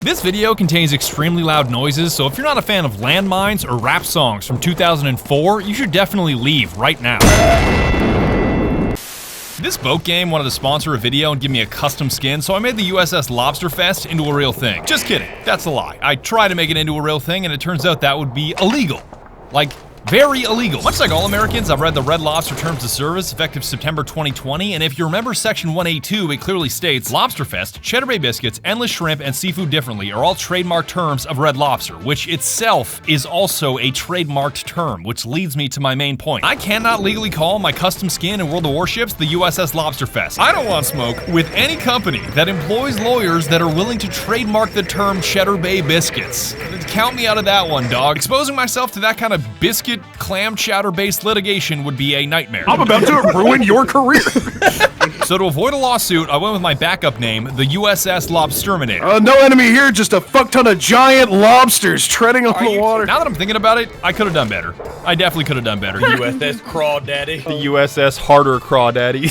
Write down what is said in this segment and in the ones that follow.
This video contains extremely loud noises, so if you're not a fan of landmines or rap songs from 2004, you should definitely leave right now. This boat game wanted to sponsor a video and give me a custom skin, so I made the USS Lobsterfest into a real thing. Just kidding, that's a lie. I tried to make it into a real thing and it turns out that would be illegal. Like, very illegal. Much like all Americans, I've read the Red Lobster Terms of Service effective September 2020, and if you remember Section 1A2, it clearly states Lobsterfest, Cheddar Bay biscuits, endless shrimp, and seafood differently are all trademark terms of Red Lobster, which itself is also a trademarked term, which leads me to my main point. I cannot legally call my custom skin in World of Warships the USS Lobsterfest. I don't want smoke with any company that employs lawyers that are willing to trademark the term Cheddar Bay biscuits. Count me out of that one, dog. Exposing myself to that kind of biscuit clam chowder based litigation would be a nightmare. I'm about to ruin your career. So to avoid a lawsuit, I went with my backup name, the USS Lobsterminator. No enemy here, just a fuck ton of giant lobsters treading on the water. Now that I'm thinking about it, I could have done better. I definitely could have done better. USS Crawdaddy. The USS Harder Crawdaddy.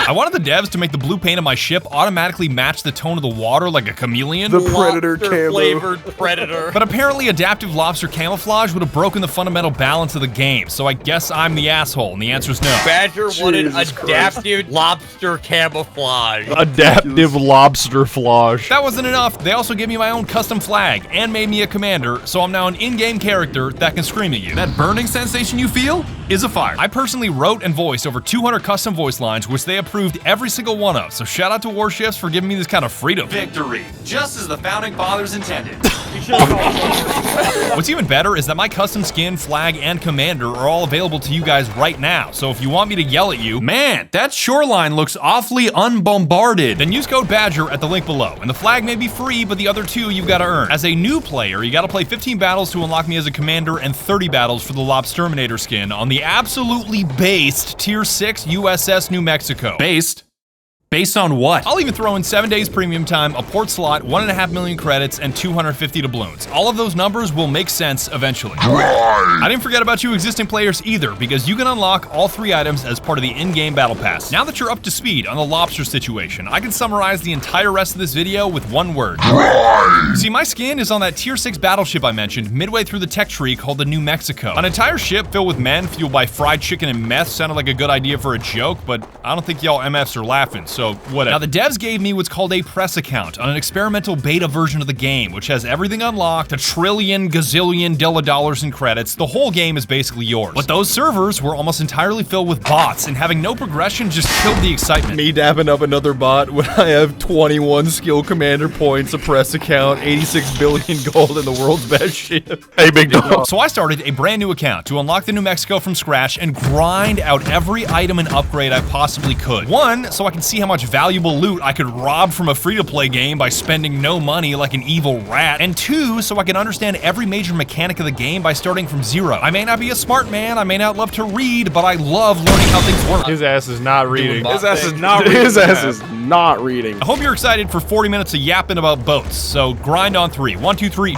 I wanted the devs to make the blue paint of my ship automatically match the tone of the water like a chameleon. The Predator camo. Flavored Predator. But apparently adaptive lobster camouflage would have broken the fundamental balance of the game, so I guess I'm the asshole, and the answer is no. Badger wanted Jesus adaptive lobster camouflage. Adaptive lobster flage. That wasn't enough, they also gave me my own custom flag, and made me a commander, so I'm now an in-game character that can scream at you. That burning sensation you feel is a fire. I personally wrote and voiced over 200 custom voice lines, which they approved every single one of, so shout out to Warships for giving me this kind of freedom. Victory, just as the founding fathers intended. What's even better is that my custom skin, flag, and commander are all available to you guys right now, so if you want me to yell at you, man, that shoreline looks awfully unbombarded, then use code BADGER at the link below, and the flag may be free, but the other two you've got to earn. As a new player, you gotta play 15 battles to unlock me as a commander and 30 battles for the Lobsterminator skin on the absolutely based Tier 6 USS New Mexico. Based on what? I'll even throw in 7 days premium time, a port slot, 1.5 million credits, and 250 doubloons. All of those numbers will make sense eventually. I didn't forget about you existing players either, because you can unlock all 3 items as part of the in-game battle pass. Now that you're up to speed on the lobster situation, I can summarize the entire rest of this video with one word. See, my skin is on that Tier 6 battleship I mentioned midway through the tech tree called the New Mexico. An entire ship filled with men fueled by fried chicken and meth sounded like a good idea for a joke, but I don't think y'all MFs are laughing, so whatever. Now the devs gave me what's called a press account on an experimental beta version of the game, which has everything unlocked, a trillion gazillion dollars in credits. The whole game is basically yours. But those servers were almost entirely filled with bots, and having no progression just killed the excitement. Me dapping up another bot when I have 21 skill commander points, a press account, 86 billion gold, and the world's best ship. Hey, big dog. So I started a brand new account to unlock the New Mexico from scratch and grind out every item and upgrade I possibly could. One, so I can see how much valuable loot I could rob from a free-to-play game by spending no money like an evil rat. And 2, so I can understand every major mechanic of the game by starting from 0. I may not be a smart man, I may not love to read, but I love learning how things work. His ass is not reading. His ass is His ass is not reading. I hope you're excited for 40 minutes of yapping about boats, so grind on 3. 1, 2, 3.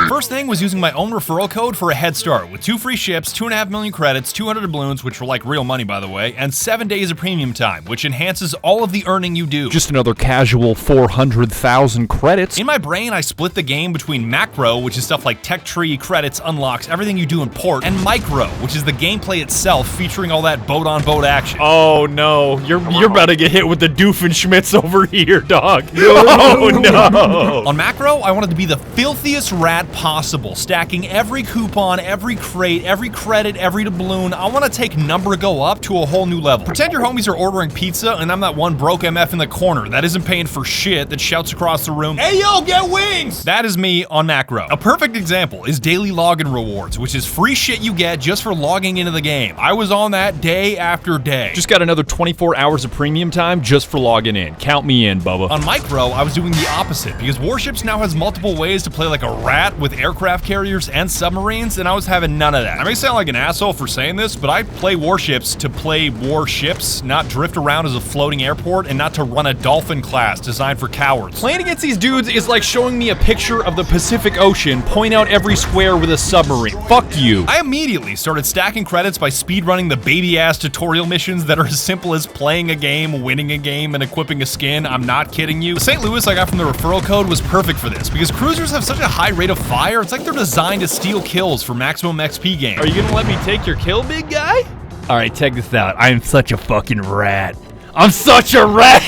First thing was using my own referral code for a head start with 2 free ships, 2.5 million credits, 200 doubloons, which were like real money by the way, and 7 days of premium time, which enhances all of the earning you do. Just another casual 400,000 credits. In my brain, I split the game between macro, which is stuff like tech tree, credits, unlocks, everything you do in port, and micro, which is the gameplay itself featuring all that boat-on-boat action. Oh no, you're about to get hit with the Doofenshmirtz over here, dog. Oh no. On macro, I wanted to be the filthiest rat possible, stacking every coupon, every crate, every credit, every doubloon. I want to take number go up to a whole new level. Pretend your homies are ordering pizza and I'm that one broke MF in the corner that isn't paying for shit that shouts across the room, "Hey yo, get wings!" That is me on macro. A perfect example is daily login rewards, which is free shit you get just for logging into the game. I was on that day after day. Just got another 24 hours of premium time just for logging in. Count me in, Bubba. On micro, I was doing the opposite because Warships now has multiple ways to play like a rat with aircraft carriers and submarines, and I was having none of that. I may sound like an asshole for saying this, but I play Warships to play warships, not drift around as a floating airport and not to run a dolphin class designed for cowards. Playing against these dudes is like showing me a picture of the Pacific Ocean, point out every square with a submarine. Fuck you. I immediately started stacking credits by speedrunning the baby-ass tutorial missions that are as simple as playing a game, winning a game, and equipping a skin. I'm not kidding you. The St. Louis I got from the referral code was perfect for this, because cruisers have such a high rate of fire, it's like they're designed to steal kills for maximum XP games. Are you gonna let me take your kill, big guy? All right, check this out. I am such a fucking rat. I'm such a rat,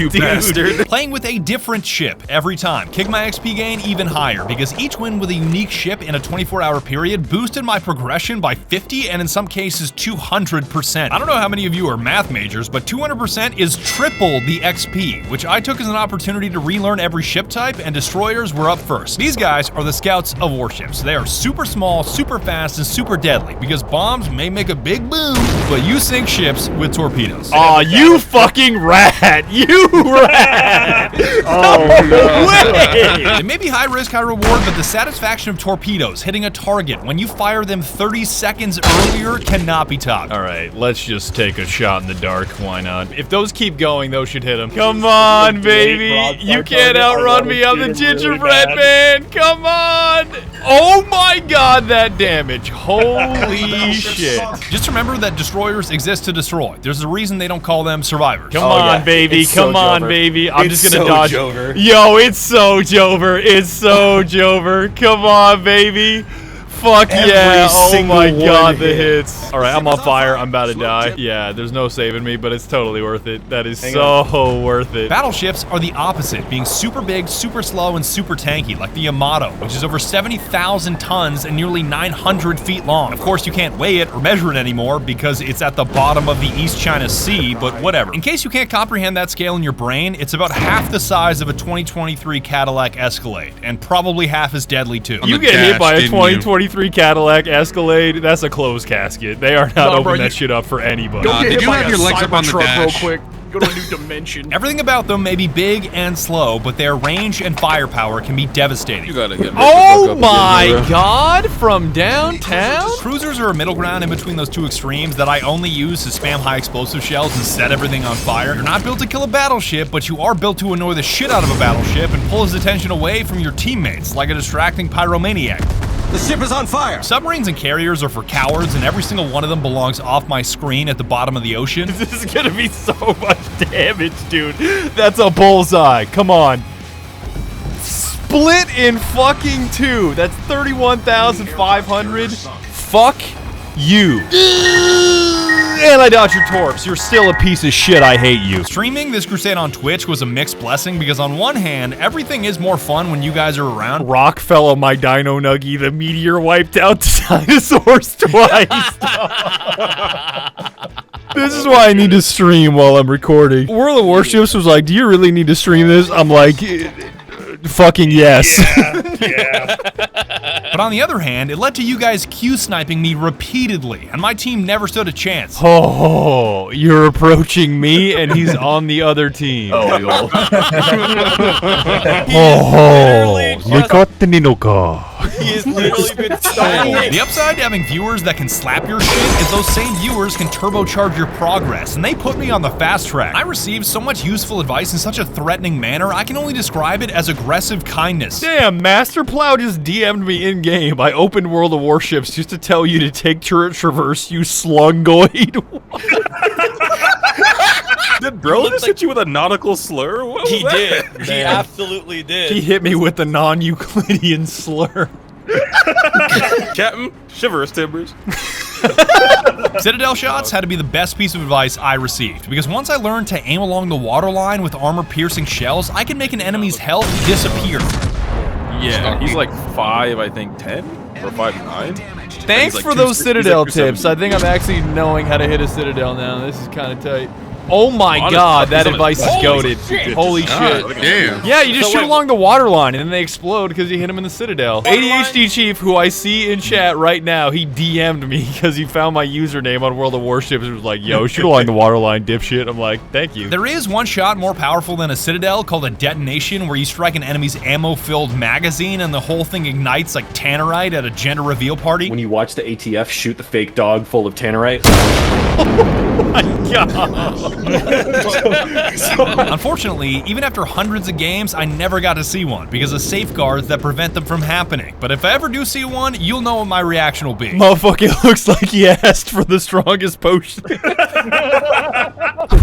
You dude. bastard. Playing with a different ship every time kicked my XP gain even higher, because each win with a unique ship in a 24-hour period boosted my progression by 50 and in some cases 200%. I don't know how many of you are math majors, but 200% is triple the XP, which I took as an opportunity to relearn every ship type, and destroyers were up first. These guys are the scouts of warships. They are super small, super fast, and super deadly, because bombs may make a big boom, but you sink ships with torpedoes. Aw, you fucking rat! You rat! It may be high risk, high reward, but the satisfaction of torpedoes hitting a target when you fire them 30 seconds earlier cannot be topped. All right, let's just take a shot in the dark. Why not? If those keep going, those should hit him. Come on, baby. You can't outrun me. I'm the gingerbread man. Come on. Oh my god, that damage. Holy shit. Just remember that destroyers exist to destroy. There's a reason they don't call them survivors. Come on, baby. It's so Come on, Jover. baby. I'm It's just gonna so dodge. Jover. Yo, it's so Jover. It's so Jover. Come on, baby. Fuck Every yeah. Oh single my one god, the hit. hits. All right, I'm on fire. I'm about to die. Yeah, there's no saving me, but it's totally worth it. That is so worth it. Battleships are the opposite, being super big, super slow, and super tanky, like the Yamato, which is over 70,000 tons and nearly 900 feet long. Of course, you can't weigh it or measure it anymore because it's at the bottom of the East China Sea, but whatever. In case you can't comprehend that scale in your brain, it's about half the size of a 2023 Cadillac Escalade, and probably half as deadly too. You get hit by a 2023 Cadillac Escalade, that's a closed casket. They are not opening that shit up for anybody. Don't get did hit you by have a your legs up on the Cybertruck dash? real quick. Go to a new dimension. Everything about them may be big and slow, but their range and firepower can be devastating. You gotta get Oh my god, from downtown? Cruisers are a middle ground in between those two extremes that I only use to spam high explosive shells and set everything on fire. You're not built to kill a battleship, but you are built to annoy the shit out of a battleship and pull his attention away from your teammates like a distracting pyromaniac. The ship is on fire. Submarines and carriers are for cowards, and every single one of them belongs off my screen at the bottom of the ocean. This is gonna be so much damage, dude. That's a bullseye. Come on. Split in fucking two. That's 31,500. Fuck you. And I dodged your torps. You're still a piece of shit. I hate you. Streaming this crusade on Twitch was a mixed blessing because on one hand, everything is more fun when you guys are around. Rock fell on my dino nuggy. The meteor wiped out the dinosaurs twice. This is why I need to stream while I'm recording. World of Warships was like, do you really need to stream this? I'm like, fucking yes. But on the other hand, it led to you guys Q-sniping me repeatedly, and my team never stood a chance. Oh, you're approaching me and he's on the other team. Oh, He has literally been stalking. The upside to having viewers that can slap your shit is those same viewers can turbocharge your progress, and they put me on the fast track. I received so much useful advice in such a threatening manner, I can only describe it as aggressive kindness. Damn, Master Plow just DM'd me in-game. I opened World of Warships just to tell you to take turret traverse, you slungoid. Did bro just hit you with a nautical slur? What was He that? did. He absolutely did. He hit me with the non-Euclidean slur. Captain, shiver us timbers. Citadel shots had to be the best piece of advice I received, because once I learned to aim along the waterline with armor-piercing shells, I can make an enemy's health disappear. Yeah, he's like 5, I think 10 or 5'9". Thanks like for two- those he's Citadel like tips. 270. I think I'm actually knowing how to hit a Citadel now. This is kind of tight. Oh my Honest, god, that he's on advice is holy goated. shit. Holy God, shit. damn. Yeah, you just So shoot wait, along the water line and then they explode because you hit him in the Citadel. ADHD Chief, who I see in chat right now, he DM'd me because he found my username on World of Warships and was like, yo, shoot along the water line, dipshit. I'm like, thank you. There is one shot more powerful than a Citadel called a detonation, where you strike an enemy's ammo-filled magazine and the whole thing ignites like Tannerite at a gender reveal party. When you watch the ATF shoot the fake dog full of Tannerite. God. Unfortunately, even after hundreds of games, I never got to see one because of safeguards that prevent them from happening. But if I ever do see one, you'll know what my reaction will be. Motherfucker looks like he asked for the strongest potion.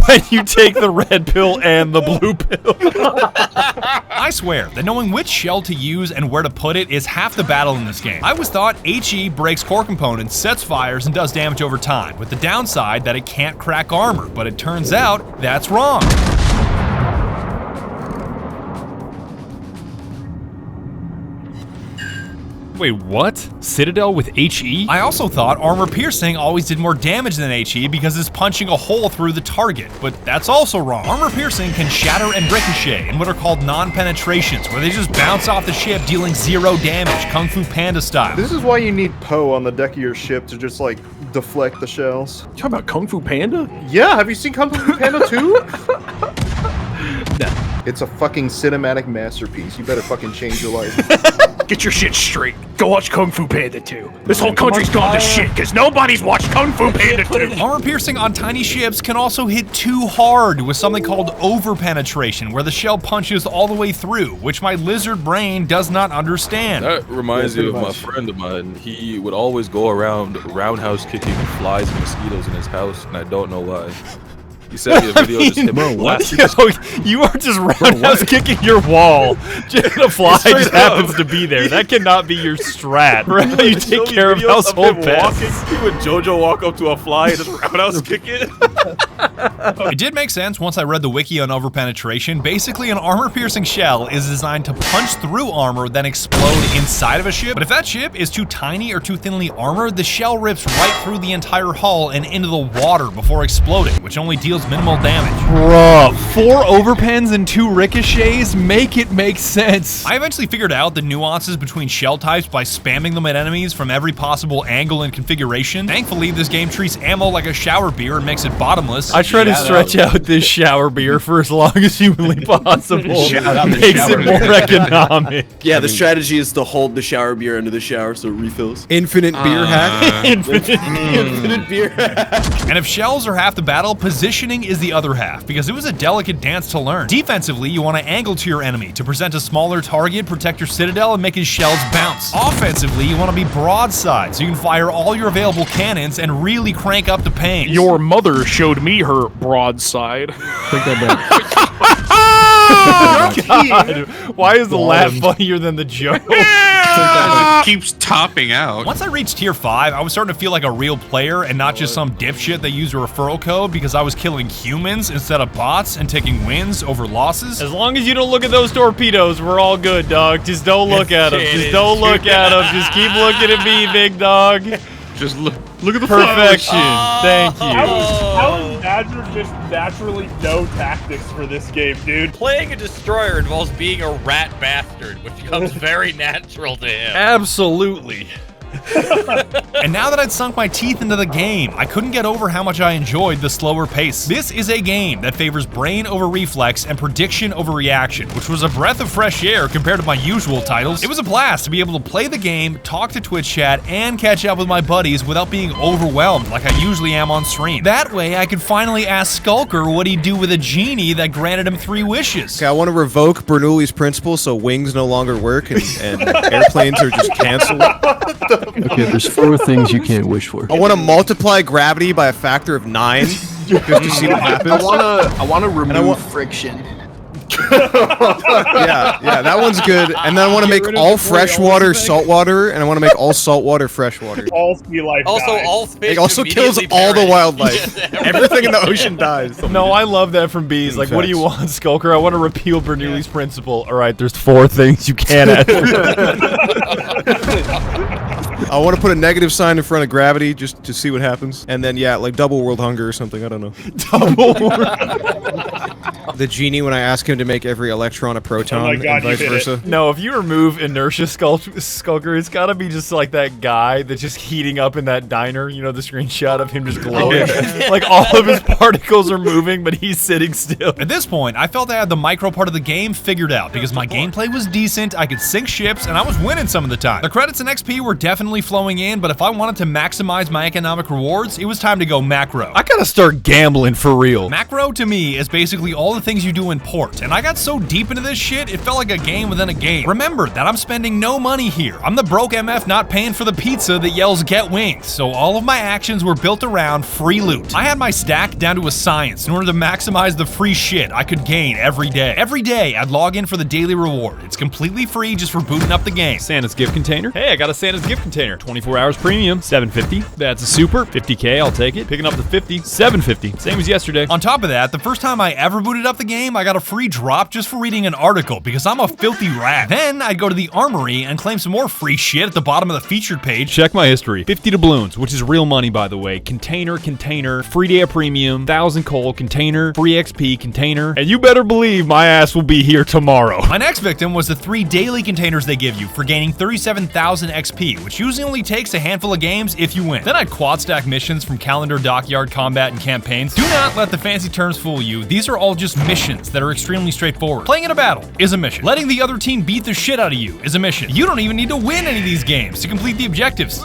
When you take the red pill and the blue pill. I swear that knowing which shell to use and where to put it is half the battle in this game. I always thought HE breaks core components, sets fires, and does damage over time, with the downside that it can't crack armor, but it turns out that's wrong. Wait, what? Citadel with HE? I also thought armor piercing always did more damage than HE because it's punching a hole through the target, but that's also wrong. Armor piercing can shatter and ricochet in what are called non-penetrations, where they just bounce off the ship dealing 0 damage, Kung Fu Panda style. This is why you need Poe on the deck of your ship to just like deflect the shells. You talking about Kung Fu Panda? Yeah, have you seen Kung Fu Panda 2? No. It's a fucking cinematic masterpiece. You better fucking change your life. Get your shit straight. Go watch Kung Fu Panda 2. This whole country's gone to shit because nobody's watched Kung Fu Panda 2. Armor piercing on tiny ships can also hit too hard with something called over-penetration, where the shell punches all the way through, which my lizard brain does not understand. That reminds Yeah, me of pretty my much. friend of mine. He would always go around roundhouse kicking flies and mosquitoes in his house, and I don't know why. He sent me a video of just him blasting. Yo, you are just roundhouse kicking your wall. Just the fly just happens to be there. That cannot be your strat. Right? How you take care of household pets. Would JoJo walk up to a fly and just roundhouse kick it? It did make sense once I read the wiki on over-penetration. Basically, an armor-piercing shell is designed to punch through armor, then explode inside of a ship. But if that ship is too tiny or too thinly armored, the shell rips right through the entire hull and into the water before exploding, which only deals minimal damage. Bruh, 4 overpens and 2 ricochets? Make it make sense. I eventually figured out the nuances between shell types by spamming them at enemies from every possible angle and configuration. Thankfully, this game treats ammo like a shower beer and makes it bottomless. I try to stretch out this shower beer for as long as humanly possible. Shout out the Makes shower it more beer. economic. Yeah, the strategy is to hold the shower beer under the shower so it refills. Infinite beer hack. Infinite beer. And if shells are half the battle, positioning is the other half, because it was a delicate dance to learn. Defensively, you want to angle to your enemy to present a smaller target, protect your citadel, and make his shells bounce. Offensively, you want to be broadside, so you can fire all your available cannons and really crank up the pain. Your mother showed me her broadside. God, why is the laugh funnier than the joke? Keeps topping out. Once I reached tier 5, I was starting to feel like a real player and not just some dipshit that used a referral code because I was killing humans instead of bots and taking wins over losses. As long as you don't look at those torpedoes, we're all good, dog. Just don't look at them. Just don't look at them. Just keep looking at me, big dog. Just look at the Perfection. Thank you. How is Badger just naturally no tactics for this game, dude? Playing a destroyer involves being a rat bastard, which comes very natural to him. Absolutely. And now that I'd sunk my teeth into the game, I couldn't get over how much I enjoyed the slower pace. This is a game that favors brain over reflex and prediction over reaction, which was a breath of fresh air compared to my usual titles. It was a blast to be able to play the game, talk to Twitch chat, and catch up with my buddies without being overwhelmed like I usually am on stream. That way, I could finally ask Skulker what he'd do with a genie that granted him 3 wishes. Okay, I want to revoke Bernoulli's principle so wings no longer work and airplanes are just canceled. Okay, there's 4 things you can't wish for. I want to multiply gravity by a factor of 9 just to see what happens. I wanna remove friction. Yeah, that one's good. And then I want to make all freshwater saltwater, and I want to make all saltwater freshwater. All sea life Also, dies. all fish It also kills immediately all the perish. wildlife. Everything in the ocean dies. No, I love that from Bees. Like, what do you want, Skulker? I want to repeal Bernoulli's principle. All right, there's 4 things you can't ask I want to put a negative sign in front of gravity just to see what happens. And then, yeah, like double world hunger or something. I don't know. Double. The genie when I ask him to make every electron a proton Oh my God, and vice you hit versa. No, if you remove inertia Skulker, it's gotta be just like that guy that's just heating up in that diner. You know, the screenshot of him just glowing. Like all of his particles are moving, but he's sitting still. At this point, I felt I had the micro part of the game figured out because my gameplay was decent, I could sink ships, and I was winning some of the time. The credits and XP were definitely flowing in, but if I wanted to maximize my economic rewards, it was time to go macro. I gotta start gambling for real. Macro to me is basically all the things you do in port, and I got so deep into this shit, it felt like a game within a game. Remember that I'm spending no money here. I'm the broke MF not paying for the pizza that yells get wings, so all of my actions were built around free loot. I had my stack down to a science in order to maximize the free shit I could gain every day. Every day, I'd log in for the daily reward. It's completely free just for booting up the game. Santa's gift container. Hey, I got a Santa's gift container. 24 hours premium, $750. That's a super, $50K, I'll take it. Picking up the 50, $750. Same as yesterday. On top of that, the first time I ever booted up the game, I got a free drop just for reading an article because I'm a filthy rat. Then I'd go to the armory and claim some more free shit at the bottom of the featured page. Check my history. 50 doubloons, which is real money, by the way. Container, free day of premium, 1,000 coal, container, free XP, container, and you better believe my ass will be here tomorrow. My next victim was the 3 daily containers they give you for gaining 37,000 XP, which usually only takes a handful of games if you win. Then I'd quad stack missions from calendar, dockyard, combat, and campaigns. Do not let the fancy terms fool you. These are all just missions that are extremely straightforward. Playing in a battle is a mission. Letting the other team beat the shit out of you is a mission. You don't even need to win any of these games to complete the objectives.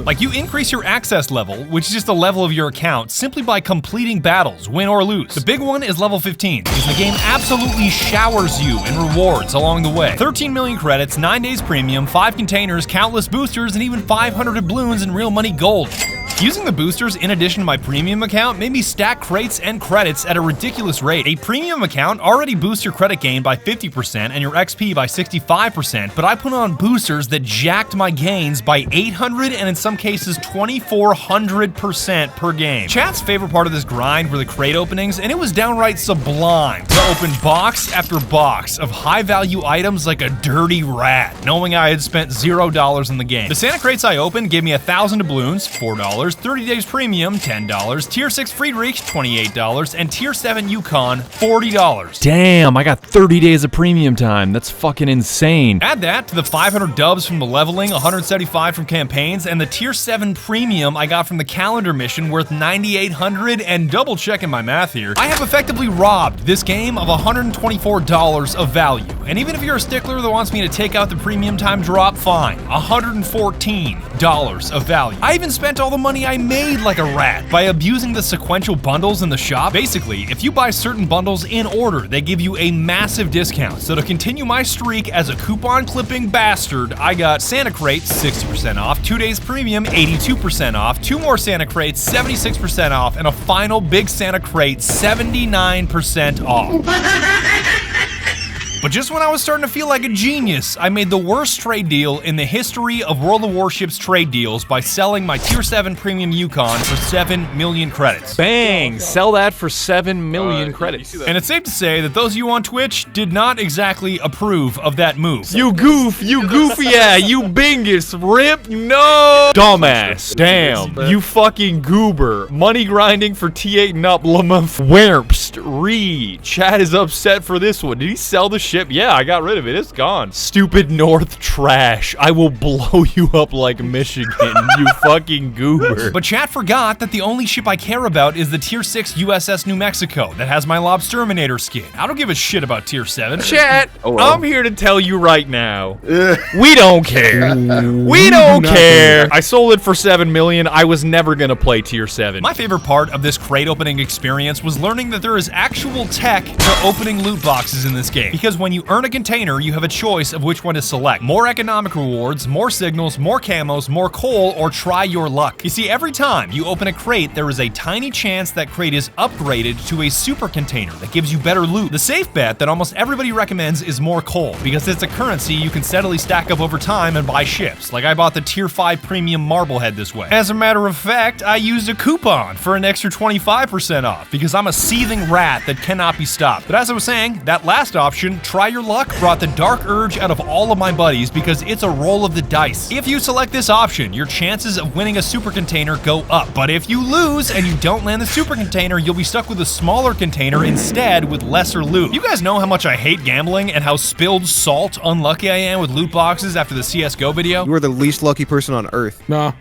Like, you increase your access level, which is just a level of your account, simply by completing battles, win or lose. The big one is level 15, because the game absolutely showers you in rewards along the way. 13 million credits, 9 days premium, 5 containers, countless boosters, and even 500 doubloons in real money gold. Using the boosters in addition to my premium account made me stack crates and credits at a ridiculous rate. A premium account already boosts your credit gain by 50% and your XP by 65%, but I put on boosters that jacked my gains by 800 and in some cases 2400% per game. Chat's favorite part of this grind were the crate openings, and it was downright sublime to open box after box of high-value items like a dirty rat, knowing I had spent $0 in the game. The Santa crates I opened gave me 1,000 doubloons, $4, 30 days premium, $10, tier 6 Friedrich, $28, and tier 7 Yukon, $40. Damn, I got 30 days of premium time. That's fucking insane. Add that to the 500 dubs from the leveling, 175 from campaigns, and the tier 7 premium I got from the calendar mission worth 9,800, and double checking my math here, I have effectively robbed this game of $124 of value. And even if you're a stickler that wants me to take out the premium time drop, fine, $114 of value. I even spent all the money I made like a rat by abusing the sequential bundles in the shop. Basically, if you buy certain bundles in order, they give you a massive discount. So to continue my streak as a coupon clipping bastard, I got Santa crates 60% off, 2 days premium 82% off, 2 more Santa crates 76% off, and a final big Santa crate 79% off. But just when I was starting to feel like a genius, I made the worst trade deal in the history of World of Warships trade deals by selling my tier 7 premium Yukon for 7 million credits. Bang! Sell that for 7 million credits. And it's safe to say that those of you on Twitch did not exactly approve of that move. You goofy yeah, you bingus, rip, no! Dumbass, damn, you fucking goober. Money grinding for T8 and up, Lamont Werpst, Reed. Chad is upset for this one. Did he sell the ship? Yeah, I got rid of it. It's gone. Stupid North trash. I will blow you up like Michigan, you fucking goober. But chat forgot that the only ship I care about is the tier 6 USS New Mexico that has my Lobsterminator skin. I don't give a shit about tier 7. Chat, I'm here to tell you right now, we don't care. We don't care. I sold it for 7 million. I was never gonna play tier 7. My favorite part of this crate opening experience was learning that there is actual tech to opening loot boxes in this game. Because when you earn a container, you have a choice of which one to select. More economic rewards, more signals, more camos, more coal, or try your luck. You see, every time you open a crate, there is a tiny chance that crate is upgraded to a super container that gives you better loot. The safe bet that almost everybody recommends is more coal, because it's a currency you can steadily stack up over time and buy ships. Like I bought the tier 5 premium Marblehead this way. As a matter of fact, I used a coupon for an extra 25% off, because I'm a seething rat that cannot be stopped. But as I was saying, that last option Try Your Luck brought the dark urge out of all of my buddies because it's a roll of the dice. If you select this option, your chances of winning a super container go up. But if you lose and you don't land the super container, you'll be stuck with a smaller container instead with lesser loot. You guys know how much I hate gambling and how spilled salt unlucky I am with loot boxes after the CSGO video? You are the least lucky person on earth. Nah.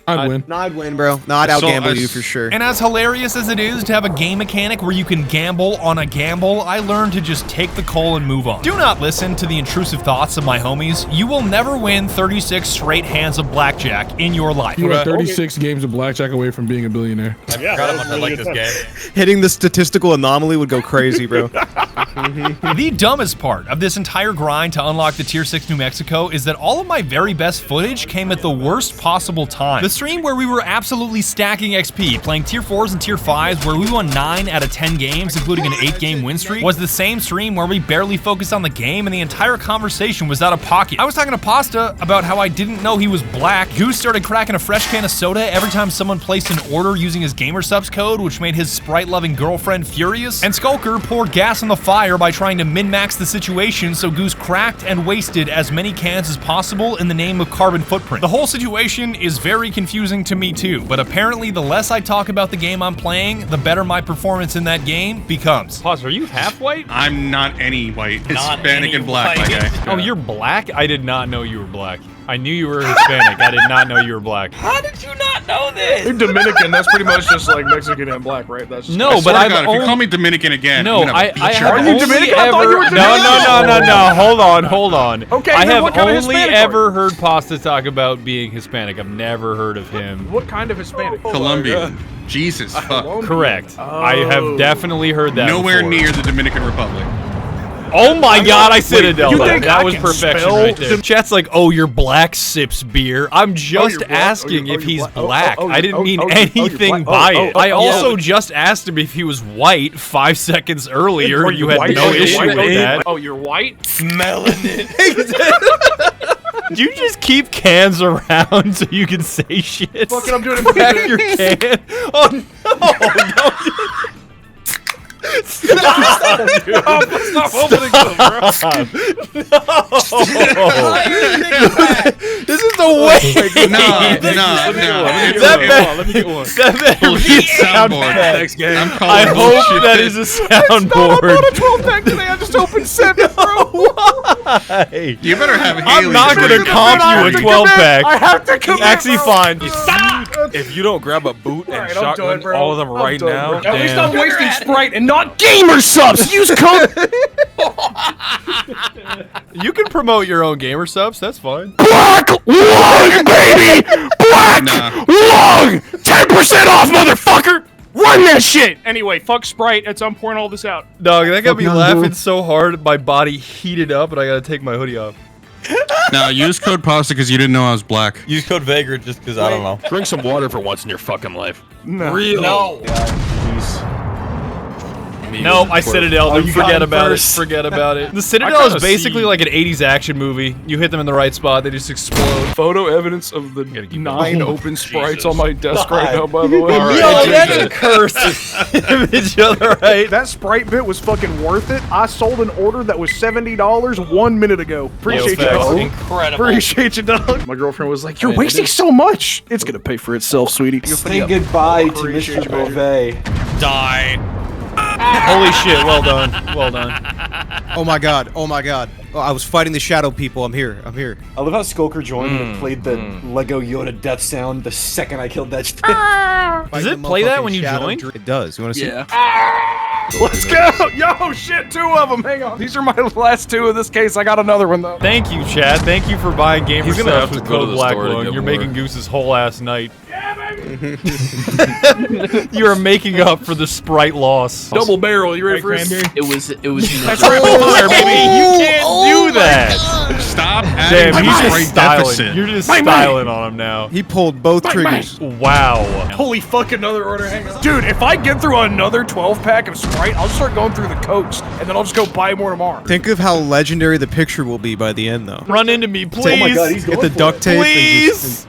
I'd win. No, I'd win, bro. No, I'd out-gamble you for sure. And as hilarious as it is to have a game mechanic where you can gamble on a gamble, I learned to just take the coal and move on. Do not listen to the intrusive thoughts of my homies. You will never win 36 straight hands of blackjack in your life. You are 36 games of blackjack away from being a billionaire. I forgot how much I like this game. Hitting the statistical anomaly would go crazy, bro. The dumbest part of this entire grind to unlock the Tier 6 New Mexico is that all of my very best footage came at the worst possible time. The stream where we were absolutely stacking XP, playing Tier 4s and Tier 5s where we won 9 out of 10 games, including an 8-game win streak, was the same stream where we barely focused on the game and the entire conversation was out of pocket. I was talking to Pasta about how I didn't know he was black. Goose started cracking a fresh can of soda every time someone placed an order using his GamerSubs code, which made his Sprite-loving girlfriend furious. And Skulker poured gas on the fire by trying to min-max the situation, so Goose cracked and wasted as many cans as possible in the name of carbon footprint. The whole situation is very confusing to me too, but apparently the less I talk about the game I'm playing, the better my performance in that game becomes. Pause, are you half white? I'm not any white. Hispanic and black, white. my guy. Oh, you're black? I did not know you were black. I knew you were Hispanic. I did not know you were black. How did you not know this? You're Dominican. That's pretty much just like Mexican and black, right? That's just no, but I've if you call me Dominican again, no, I have Are you Dominican? I thought you were No. Hold on. Okay, I then have what kind of only Hispanic ever heard Pasta talk about being Hispanic. I've never heard of him. What kind of Hispanic? Colombian. Jesus fuck. Correct. I have definitely heard that. Nowhere before. near the Dominican Republic. Oh my god, I Citadel. you think That I was can perfection spell right there. Chat's like, oh, you're black, sips beer. I'm just asking if he's black. I didn't mean anything by it. I also just asked him if he was white 5 seconds earlier. You had no issue with that. Oh, you're white? Melanin. Do you just keep cans around so you can say shit? Fucking, I'm doing it. Crack your can. Oh no! Stop opening them, bro. This is the way. No. Let me get one. That better be a soundboard. Thanks, gang. I hope that is a soundboard. I bought a 12-pack today. I just opened 7, bro. Why? You better have Haley. I'm not gonna comp you a 12-pack. I have to commit, Actually, fine. If you don't grab a boot and I'm shotgun done, bro. all of them right done, now, bro. At least damn. I'm wasting Sprite and not gamer subs. Use code. You can promote your own gamer subs. That's fine. Black Lung, baby. Black Lung. 10% off, motherfucker. Run that shit. Anyway, fuck Sprite. I'm pouring all this out. Dog, that got me Fuck laughing bro. so hard, my body heated up, and I gotta take my hoodie off. No, use code pasta because you didn't know I was black. Use code Vagrant just because I don't know. Drink some water for once in your fucking life. Real. No. Nope, I Citadel. Oh, you Forget got about it. first. Forget about it. The Citadel is basically like an 80s action movie. You hit them in the right spot, they just explode. Photo evidence of the Gotta keep 9 going. open Sprites on my desk right now, by the way. Yo, that's a curse image, alright? That Sprite bit was fucking worth it. I sold an order that was $70 1 minute ago. Appreciate you, facts. dog. Incredible. Appreciate you, dog. My girlfriend was like, "You're wasting so much." It's gonna pay for itself, sweetie. Say goodbye to Appreciate Mr. you, baby. Beauvais. Die. Holy shit, well done. Well done. Oh my god. Oh my god. Oh, I was fighting the shadow people. I'm here. I'm here. I love how Skulker joined and played the Lego Yoda death sound the second I killed that shit. Does it play that when you join? It does. You want to see? Let's go! Yo, shit, 2 of them. Hang on. These are my last 2 of this case. I got another one though. Thank you, Chad. Thank you for buying Gamer He's gonna Subs have to with go to code the store to Blacklung. get You're more. making Goose's whole ass night. You are making up for the Sprite loss. Double barrel. You ready for this? It was. That's right fire, baby. You can't do that. Stop Damn, adding he's to the just Sprite styling. deficit. You're just styling on him now. He pulled both triggers. Wow. Holy fuck, another order. Hang on. Dude, if I get through another 12-pack of Sprite, I'll just start going through the coats, and then I'll just go buy more tomorrow. Think of how legendary the picture will be by the end, though. Run into me, please. Oh my god, he's Get going the duct tape. Please.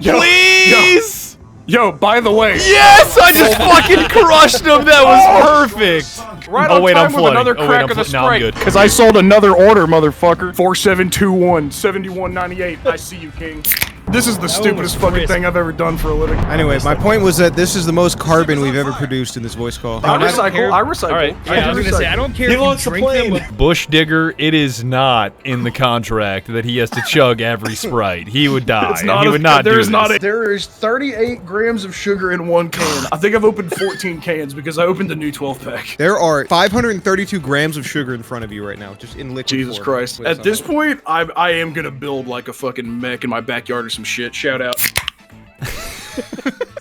And Please. Yo, by the way. Yes, I just fucking crushed him. That was perfect. Right Oh on wait, time I'm with flooding. another Oh, wait, crack I'm of the no, I'm Sprite. good. Because I sold another order, motherfucker. 4721 7198. I see you, King. This is the stupidest fucking thing I've ever done for a living. Anyway, my point was that this is the most carbon we've ever produced in this voice call. I recycle. I recycle. All right. I do recycle. I don't care He if you wants to drink play. them. Bush Digger, it is not in the contract that he has to chug every Sprite. He would die. It's not he would not do there's this. not a, There is 38 grams of sugar in one can. I think I've opened 14 cans because I opened the new 12 pack. There are 532 grams of sugar in front of you right now, just in liquid Jesus form. Christ. At this point, I am gonna build like a fucking mech in my backyard or some shit. Shout out.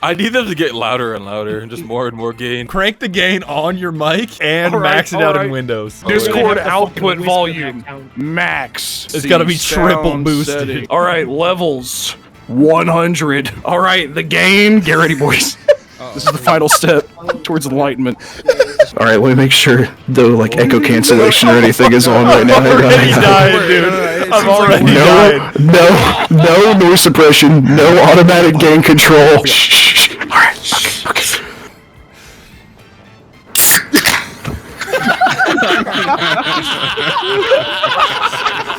I need them to get louder and louder and just more and more gain. Crank the gain on your mic and All right, max it all out right. in Windows. Discord have to output fucking volume whisper that max. It's gotta be Sound triple boosted. setting. All right, levels 100. All right, the gain. Get ready, boys. This is the final step towards enlightenment. All right, let me make sure no like echo cancellation or anything is on right now. Hang on, Already hang on. died, dude. I'm already died. No noise suppression, no automatic gain control. Shh. All right, okay.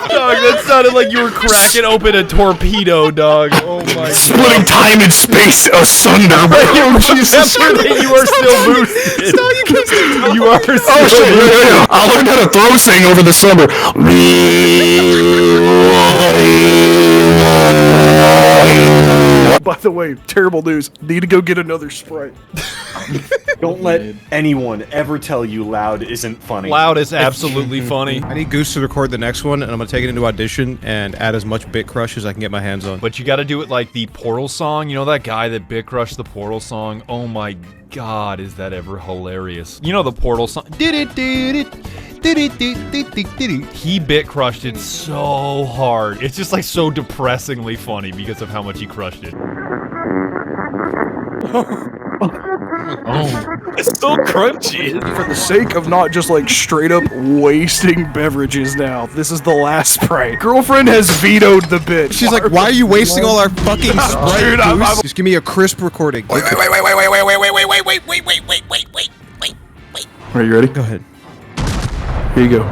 Dog, that sounded like you were cracking open a torpedo, dog. Oh my god. Splitting time and space asunder, bro. Jesus. You are still boosted. You are still Oh shit! Yeah. I learned how to throw sing over the summer. By the way, terrible news. Need to go get another Sprite. Don't let anyone ever tell you loud isn't funny. Loud is absolutely funny. I need Goose to record the next one, and I'm gonna take it into Audition and add as much bit crush as I can get my hands on. But you gotta do it like the Portal song. You know that guy that bit crushed the Portal song? Oh my god, is that ever hilarious. You know the Portal song? He bit crushed it so hard. It's just like so depressingly funny because of how much he crushed it. It's so crunchy. For the sake of not just like straight up wasting beverages now, this is the last Sprite. Girlfriend has vetoed the bit. She's like, why are you wasting all our fucking Sprite, Dude, Goose? Just give me a crisp recording. Wait. Are you ready? Go ahead. Here you go.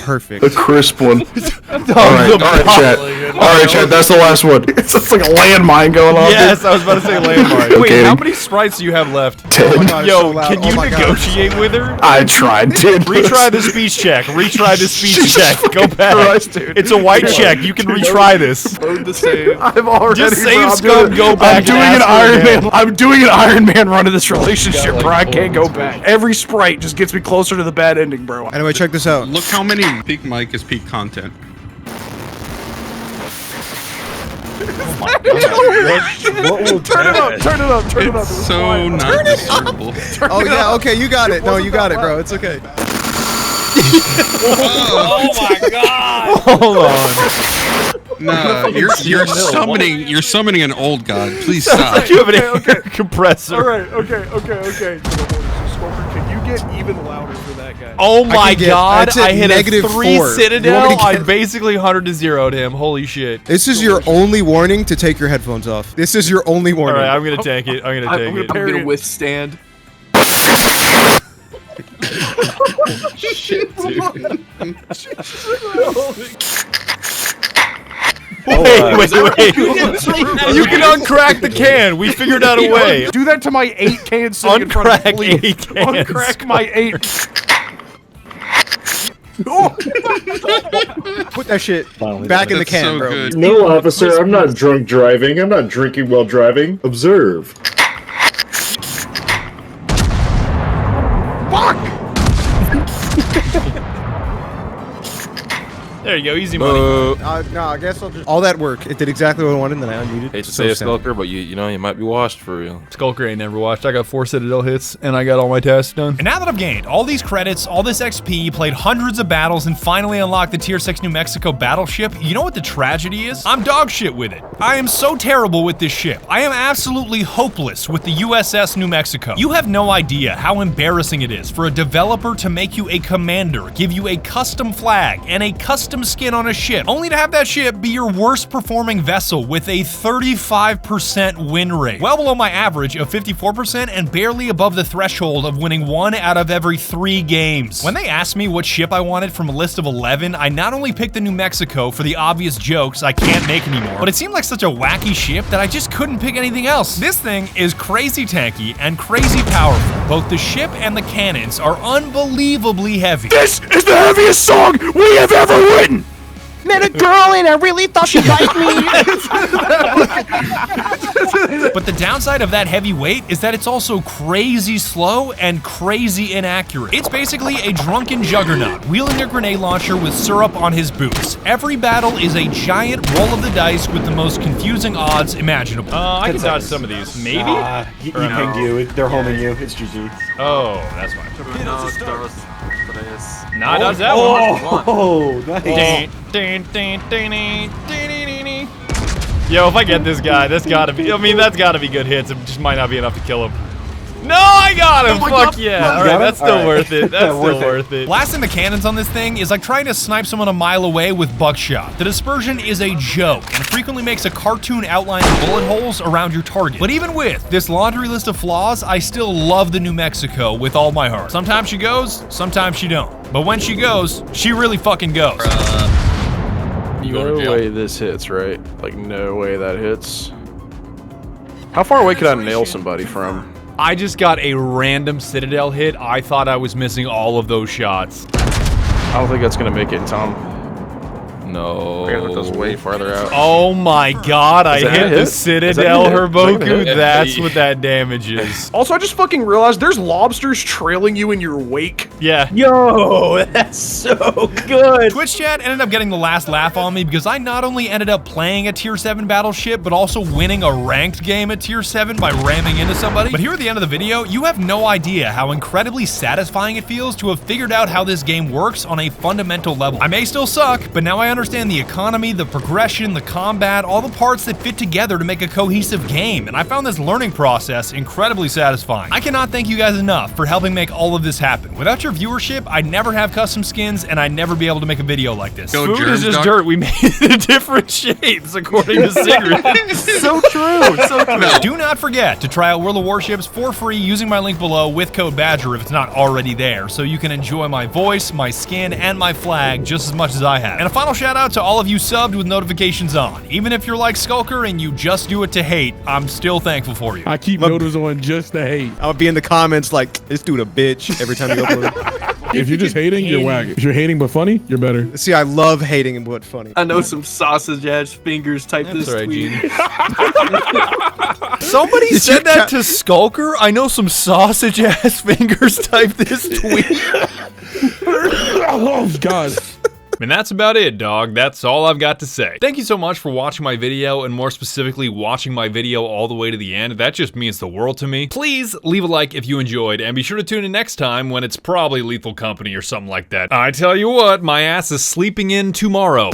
Perfect. A crisp one. Alright, chat, that's the last one. It's just like a landmine going off. Yes, I was about to say landmark. Wait, kidding. how many Sprites do you have left? 10. Yo, can you negotiate with her? I tried, dude. Retry the speech check. Retry the speech check. Go back. Christ, dude. It's a white check. You can retry this. I've already Just save bro, I'm scum, doing- go back I'm doing and an ask her Iron again. Man. I'm doing an Iron Man run of this relationship, bro. I can't go back. Every Sprite just gets me closer to the bad ending, bro. Anyway, check this out. Look how many peak mic is peak content. Turn it up. It's so not discernible. Oh yeah, okay, you got it. No, you got it, bro. It's okay. Hold on. Nah, you're summoning an old god. Please stop. You have an air compressor. All right. Okay. Smoker, can you get even louder for that guy? Oh my get- god, that's at I hit a -4. 3 You want me Citadel. to I get- basically 100 to 0'd him. Holy shit. This is your only warning to take your headphones off. This is your only warning. Alright, I'm gonna tank it. I'm gonna take it. I'm gonna withstand. Wait. You can uncrack the can. We figured out a way. Do that to my 8 cans sitting in front of Uncrack me, please. 8 cans. Uncrack my 8. Put that shit back in the That's can, so bro. good. No, officer, I'm not drunk driving. I'm not drinking while driving. Observe. There you go. Easy money. No, I guess I'll just... All that work. It did exactly what I wanted, and then I unmuted. Hate to So say it, sad. Skulker, but you know you might be washed for real. Skulker ain't never watched. I got 4 Citadel hits, and I got all my tasks done. And now that I've gained all these credits, all this XP, played hundreds of battles, and finally unlocked the Tier 6 New Mexico battleship, you know what the tragedy is? I'm dog shit with it. I am so terrible with this ship. I am absolutely hopeless with the USS New Mexico. You have no idea how embarrassing it is for a developer to make you a commander, give you a custom flag, and a custom custom skin on a ship, only to have that ship be your worst performing vessel with a 35% win rate. Well below my average of 54% and barely above the threshold of winning 1 out of every 3 games. When they asked me what ship I wanted from a list of 11, I not only picked the New Mexico for the obvious jokes I can't make anymore, but it seemed like such a wacky ship that I just couldn't pick anything else. This thing is crazy tanky and crazy powerful. Both the ship and the cannons are unbelievably heavy. This is the heaviest song we have ever written! Met a girl and I really thought she liked me. But the downside of that heavy weight is that it's also crazy slow and crazy inaccurate. It's basically a drunken juggernaut wielding a grenade launcher with syrup on his boots. Every battle is a giant roll of the dice with the most confusing odds imaginable. I can dodge some of these. Maybe? He pinged you. They're homing you. It's GG. Oh, that's fine. Nah, Oh, dodge that one. Oh, nice. Yo, if I get this guy, that's gotta be, that's gotta be good hits. It just might not be enough to kill him. No, I got him! Fuck yeah. Alright, that's still worth it. That's still worth it. Blasting the cannons on this thing is like trying to snipe someone a mile away with buckshot. The dispersion is a joke and frequently makes a cartoon outline of bullet holes around your target. But even with this laundry list of flaws, I still love the New Mexico with all my heart. Sometimes she goes, sometimes she don't. But when she goes, she really fucking goes. No way this hits, right? Like, no way that hits. How far away could I nail somebody from? I just got a random Citadel hit. I thought I was missing all of those shots. I don't think that's gonna make it, Tom. No. I gotta put those way farther out. Oh my god, I hit the Citadel Herboku. hit? That's what that damage is. Also, I just fucking realized there's lobsters trailing you in your wake. Yeah. Yo, that's so good. Twitch chat ended up getting the last laugh on me because I not only ended up playing a tier 7 battleship, but also winning a ranked game at tier 7 by ramming into somebody. But here at the end of the video, you have no idea how incredibly satisfying it feels to have figured out how this game works on a fundamental level. I may still suck, but now I understand the economy, the progression, the combat, all the parts that fit together to make a cohesive game, and I found this learning process incredibly satisfying. I cannot thank you guys enough for helping make all of this happen. Without your viewership, I'd never have custom skins, and I'd never be able to make a video like this. Food is just dirt. We made it in different shapes, according to Sigrid. So true, so true. Do not forget to try out World of Warships for free using my link below with code BADGER if it's not already there, so you can enjoy my voice, my skin, and my flag just as much as I have. And a final shout out to all of you subbed with notifications on. Even if you're like Skulker and you just do it to hate, I'm still thankful for you. I keep notice on just to hate. I'll be in the comments like, this dude a bitch every time you upload. If you're just hating, you're whack. If you're hating but funny, you're better. See, I love hating and but funny. I know some sausage ass fingers type That's this right, tweet. Somebody said that to Skulker? I know some sausage ass fingers type this tweet. Oh, God. And that's about it, dog. That's all I've got to say. Thank you so much for watching my video, and more specifically, watching my video all the way to the end. That just means the world to me. Please leave a like if you enjoyed, and be sure to tune in next time when it's probably Lethal Company or something like that. I tell you what, my ass is sleeping in tomorrow.